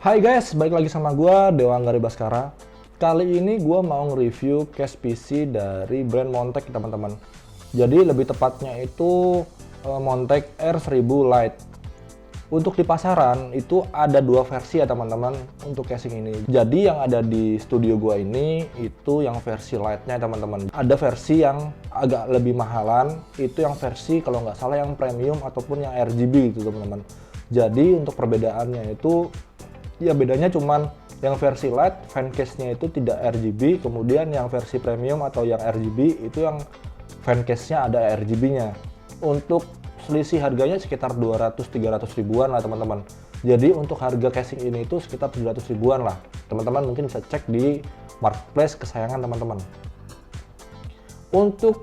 Hai guys, balik lagi sama gua Dewa Anggari Baskara. Kali ini gua mau nge-review case PC dari brand Montech teman-teman. Jadi lebih tepatnya itu Montech R1000 Lite. Untuk di pasaran itu ada dua versi ya teman-teman untuk casing ini. Jadi yang ada di studio gua ini itu yang versi Lite-nya teman-teman. Ada versi yang agak lebih mahalan, itu yang versi kalau nggak salah yang premium ataupun yang RGB gitu teman-teman. Jadi untuk perbedaannya itu ya bedanya cuman yang versi Lite fan case-nya itu tidak RGB, kemudian yang versi premium atau yang RGB itu yang fan case-nya ada RGB-nya. Untuk selisih harganya sekitar 200-300 ribuan lah teman-teman. Jadi untuk harga casing ini itu sekitar 700 ribuan lah. Teman-teman mungkin bisa cek di marketplace kesayangan teman-teman. Untuk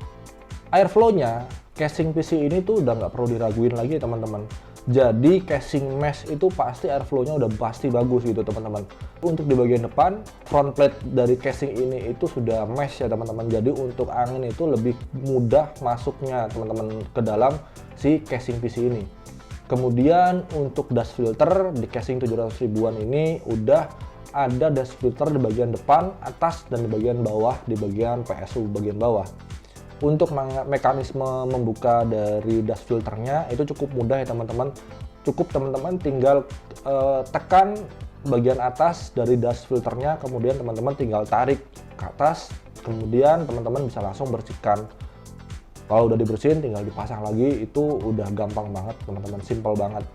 airflow-nya, casing PC ini tuh udah nggak perlu diraguin lagi teman-teman. Jadi casing mesh itu pasti airflow-nya udah pasti bagus gitu teman-teman. Untuk di bagian depan, front plate dari casing ini itu sudah mesh ya teman-teman. Jadi untuk angin itu lebih mudah masuknya teman-teman ke dalam si casing PC ini. Kemudian untuk dust filter di casing 700 ribuan ini udah ada dust filter di bagian depan, atas, dan di bagian bawah, di bagian PSU bagian bawah. Untuk mekanisme membuka dari dust filternya itu cukup mudah ya teman-teman. Cukup teman-teman tinggal tekan bagian atas dari dust filternya, kemudian teman-teman tinggal tarik ke atas, kemudian teman-teman bisa langsung bersihkan. Kalau udah dibersihin tinggal dipasang lagi, itu udah gampang banget teman-teman, simple banget.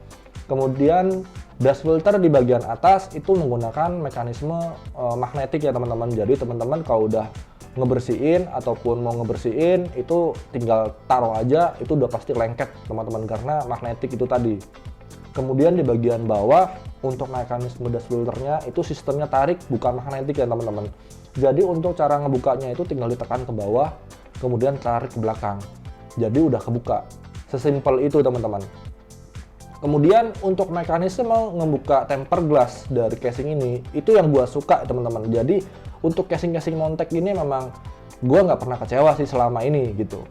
Kemudian dust filter di bagian atas itu menggunakan mekanisme magnetik ya teman-teman. Jadi teman-teman kalau udah ngebersihin ataupun mau ngebersihin itu tinggal taruh aja, itu udah pasti lengket teman-teman karena magnetik itu tadi. Kemudian di bagian bawah untuk mekanisme dust filternya itu sistemnya tarik bukan magnetik ya teman-teman. Jadi untuk cara ngebukanya itu tinggal ditekan ke bawah kemudian tarik ke belakang, jadi udah kebuka. Sesimpel itu teman-teman. Kemudian untuk mekanisme ngebuka tempered glass dari casing ini itu yang gua suka teman-teman. Jadi untuk casing-casing Montech ini memang gua nggak pernah kecewa sih selama ini gitu.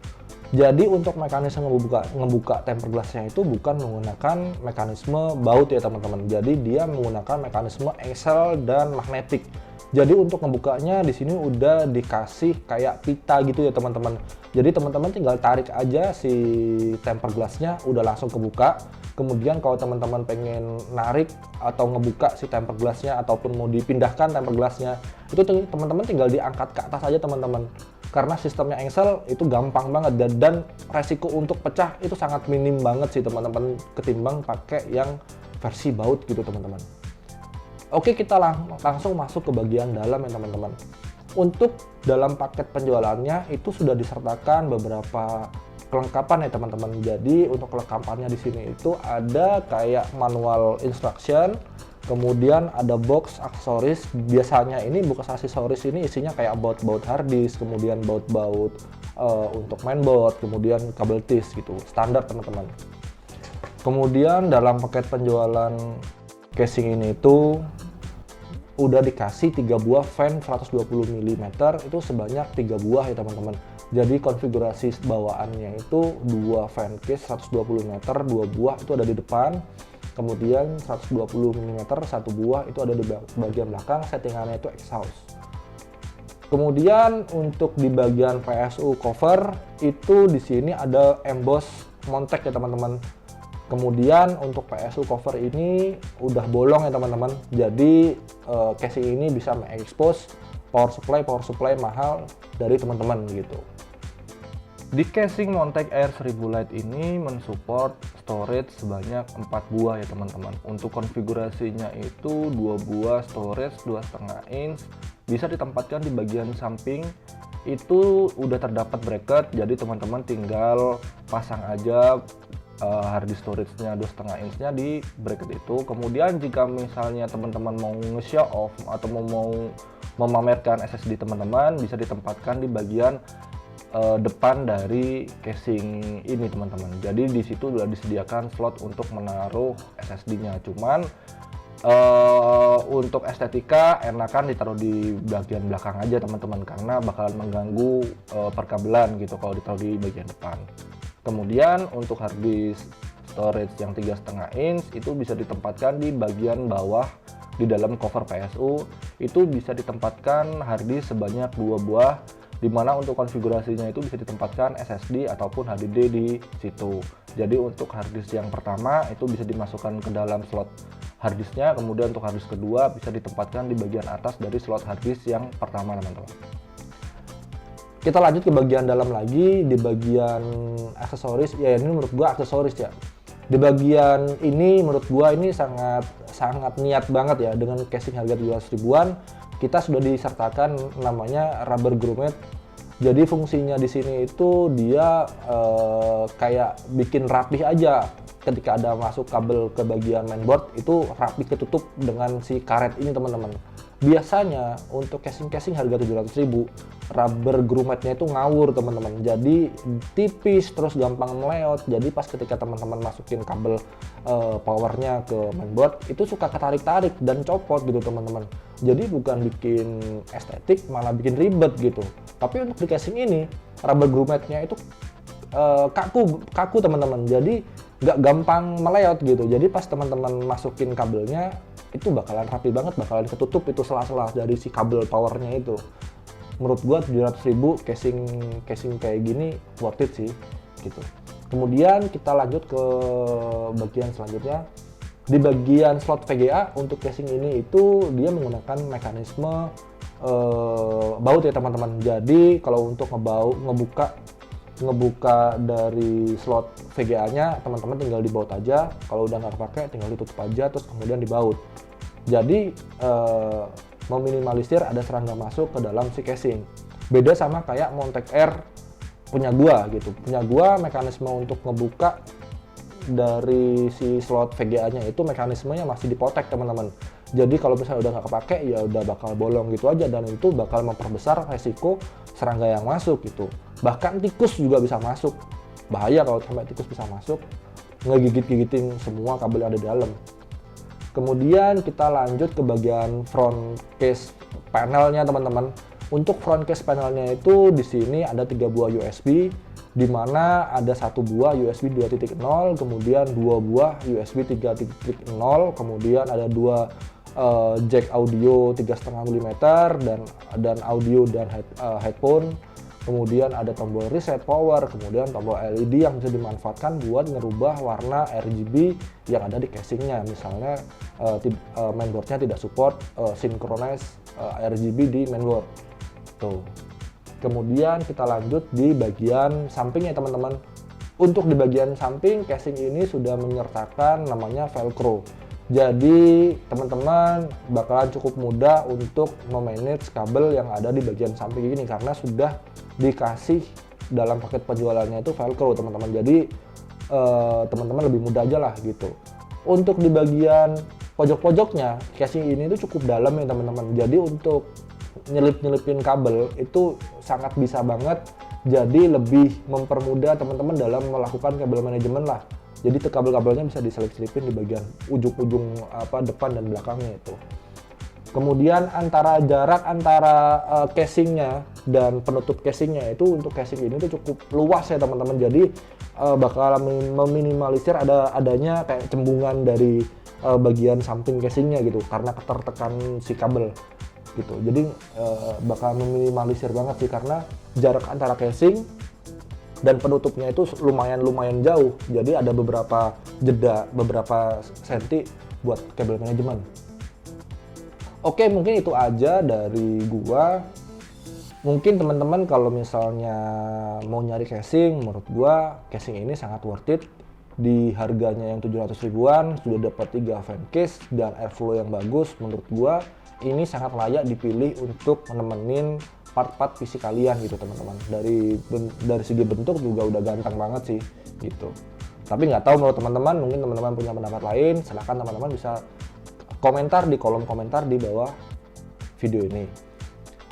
Jadi untuk mekanisme ngebuka tempered glassnya itu bukan menggunakan mekanisme baut ya teman-teman. Jadi dia menggunakan mekanisme engsel dan magnetik. Jadi untuk ngebukanya di sini udah dikasih kayak pita gitu ya teman-teman. Jadi teman-teman tinggal tarik aja si tempered glassnya udah langsung kebuka. Kemudian kalau teman-teman pengen narik atau ngebuka si tempered glassnya ataupun mau dipindahkan tempered glassnya, itu teman-teman tinggal diangkat ke atas aja teman-teman. Karena sistemnya engsel itu gampang banget dan resiko untuk pecah itu sangat minim banget sih teman-teman ketimbang pakai yang versi baut gitu teman-teman. Oke, kita langsung masuk ke bagian dalam ya teman-teman. Untuk dalam paket penjualannya itu sudah disertakan beberapa kelengkapan ya teman-teman. Jadi untuk kelengkapannya di sini itu ada kayak manual instruction, kemudian ada box aksesoris. Biasanya ini box aksesoris ini isinya kayak baut-baut hard disk, kemudian baut-baut untuk mainboard, kemudian kabel tis gitu, standar teman-teman. Kemudian dalam paket penjualan casing ini itu udah dikasih 3 buah fan 120 mm itu sebanyak 3 buah ya teman-teman. Jadi konfigurasi bawaannya itu 2 fan case 120 mm, 2 buah itu ada di depan, kemudian 120 mm 1 buah itu ada di bagian belakang, settingannya itu exhaust. Kemudian untuk di bagian PSU cover itu di sini ada emboss Montech ya teman-teman. Kemudian untuk PSU cover ini udah bolong ya teman-teman. Jadi casing ini bisa mengekspos power supply mahal dari teman-teman gitu. Di casing Montech R1000 Lite ini mensupport storage sebanyak 4 buah ya teman-teman. Untuk konfigurasinya itu 2 buah storage 2,5 inch, bisa ditempatkan di bagian samping. Itu udah terdapat bracket, jadi teman-teman tinggal pasang aja hard disk storage-nya 2,5 inch-nya di bracket itu. Kemudian jika misalnya teman-teman mau nge-show off atau mau memamerkan SSD teman-teman, bisa ditempatkan di bagian depan dari casing ini teman-teman. Jadi di situ sudah disediakan slot untuk menaruh SSD-nya. Cuman untuk estetika enakan ditaruh di bagian belakang aja teman-teman, karena bakalan mengganggu perkabelan gitu kalau ditaruh di bagian depan. Kemudian untuk hard disk storage yang 3,5 inch itu bisa ditempatkan di bagian bawah di dalam cover PSU. Itu bisa ditempatkan harddisk sebanyak 2 buah, dimana untuk konfigurasinya itu bisa ditempatkan SSD ataupun HDD di situ. Jadi untuk harddisk yang pertama itu bisa dimasukkan ke dalam slot harddisknya, kemudian untuk harddisk kedua bisa ditempatkan di bagian atas dari slot harddisk yang pertama, teman-teman. Kita lanjut ke bagian dalam lagi, di bagian aksesoris. Ya ini menurut gua aksesoris ya. Di bagian ini menurut gua ini sangat niat banget ya, dengan casing harga 700 ribuan kita sudah disertakan namanya rubber grommet. Jadi fungsinya di sini itu dia kayak bikin rapih aja. Ketika ada masuk kabel ke bagian mainboard itu rapih ketutup dengan si karet ini, teman-teman. Biasanya untuk casing harga 700 ribu rubber grommetnya itu ngawur, teman-teman. Jadi tipis terus gampang meleot. Jadi pas ketika teman-teman masukin kabel powernya ke mainboard itu suka ketarik-tarik dan copot gitu, teman-teman. Jadi bukan bikin estetik, malah bikin ribet gitu. Tapi untuk di casing ini rubber grommetnya itu kaku teman-teman. Jadi nggak gampang meleot gitu. Jadi pas teman-teman masukin kabelnya itu bakalan rapi banget, bakalan ketutup itu sela-sela dari si kabel powernya itu. Menurut gua 700 ribu casing kayak gini worth it sih gitu. Kemudian kita lanjut ke bagian selanjutnya. Di bagian slot VGA untuk casing ini itu dia menggunakan mekanisme baut ya, teman-teman. Jadi kalau untuk ngebuka dari slot VGA-nya, teman-teman tinggal dibaut aja. Kalau udah nggak kepake tinggal ditutup aja terus kemudian dibaut. Jadi meminimalisir ada serangga masuk ke dalam si casing. Beda sama kayak Montec Air punya gua gitu. Punya gua mekanisme untuk ngebuka dari si slot VGA-nya itu mekanismenya masih dipotek, teman-teman. Jadi kalau misalnya udah nggak kepake ya udah bakal bolong gitu aja, dan itu bakal memperbesar resiko serangga yang masuk gitu. Bahkan tikus juga bisa masuk. Bahaya kalau sampai tikus bisa masuk, ngegigit-gigitin semua kabel yang ada di dalam. Kemudian kita lanjut ke bagian front case panelnya, teman-teman. Untuk front case panelnya itu di sini ada 3 buah USB, di mana ada 1 buah USB 2.0, kemudian 2 buah USB 3.0, kemudian ada 2 jack audio 3,5 mm dan audio dan headphone. Kemudian ada tombol reset power, kemudian tombol LED yang bisa dimanfaatkan buat ngerubah warna RGB yang ada di casingnya. Misalnya mainboardnya tidak support synchronize RGB di mainboard. Tuh. Kemudian kita lanjut di bagian sampingnya, teman-teman. Untuk di bagian samping casing ini sudah menyertakan namanya velcro. Jadi teman-teman bakalan cukup mudah untuk memanage kabel yang ada di bagian samping ini karena sudah dikasih dalam paket penjualannya itu velcro, teman-teman. Jadi teman-teman lebih mudah aja lah gitu. Untuk di bagian pojok-pojoknya casing ini tuh cukup dalam ya, teman-teman. Jadi untuk nyelip-nyelipin kabel itu sangat bisa banget. Jadi lebih mempermudah teman-teman dalam melakukan kabel manajemen lah. Jadi kabel-kabelnya bisa diselip-selipin di bagian ujung-ujung depan dan belakangnya itu. Kemudian jarak antara casingnya dan penutup casingnya itu untuk casing ini tuh cukup luas ya, teman-teman. Jadi bakal meminimalisir adanya kayak cembungan dari bagian samping casingnya gitu karena ketertekan si kabel gitu. Jadi bakal meminimalisir banget sih karena jarak antara casing dan penutupnya itu lumayan jauh. Jadi ada beberapa jeda, beberapa senti buat kabel manajemen. Oke, mungkin itu aja dari gua. Mungkin teman-teman kalau misalnya mau nyari casing, menurut gua casing ini sangat worth it. Di harganya yang 700 ribuan sudah dapat 3 fan case dan airflow yang bagus. Menurut gua ini sangat layak dipilih untuk menemenin part-part PC kalian gitu, teman-teman. Dari segi bentuk juga udah ganteng banget sih gitu. Tapi nggak tahu menurut teman-teman, mungkin teman-teman punya pendapat lain, silahkan teman-teman bisa komentar di kolom komentar di bawah video ini.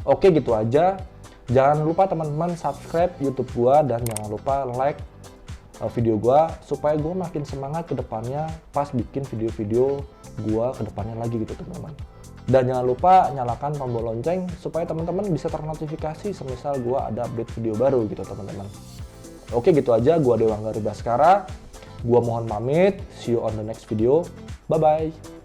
Oke, gitu aja. Jangan lupa teman-teman subscribe YouTube gua dan jangan lupa like video gua supaya gua makin semangat ke depannya pas bikin video-video gua ke depannya lagi gitu, teman-teman. Dan jangan lupa nyalakan tombol lonceng supaya teman-teman bisa ternotifikasi semisal gua ada update video baru gitu, teman-teman. Oke, gitu aja. Gua Dewangga Baskara. Gua mohon pamit, see you on the next video. Bye-bye.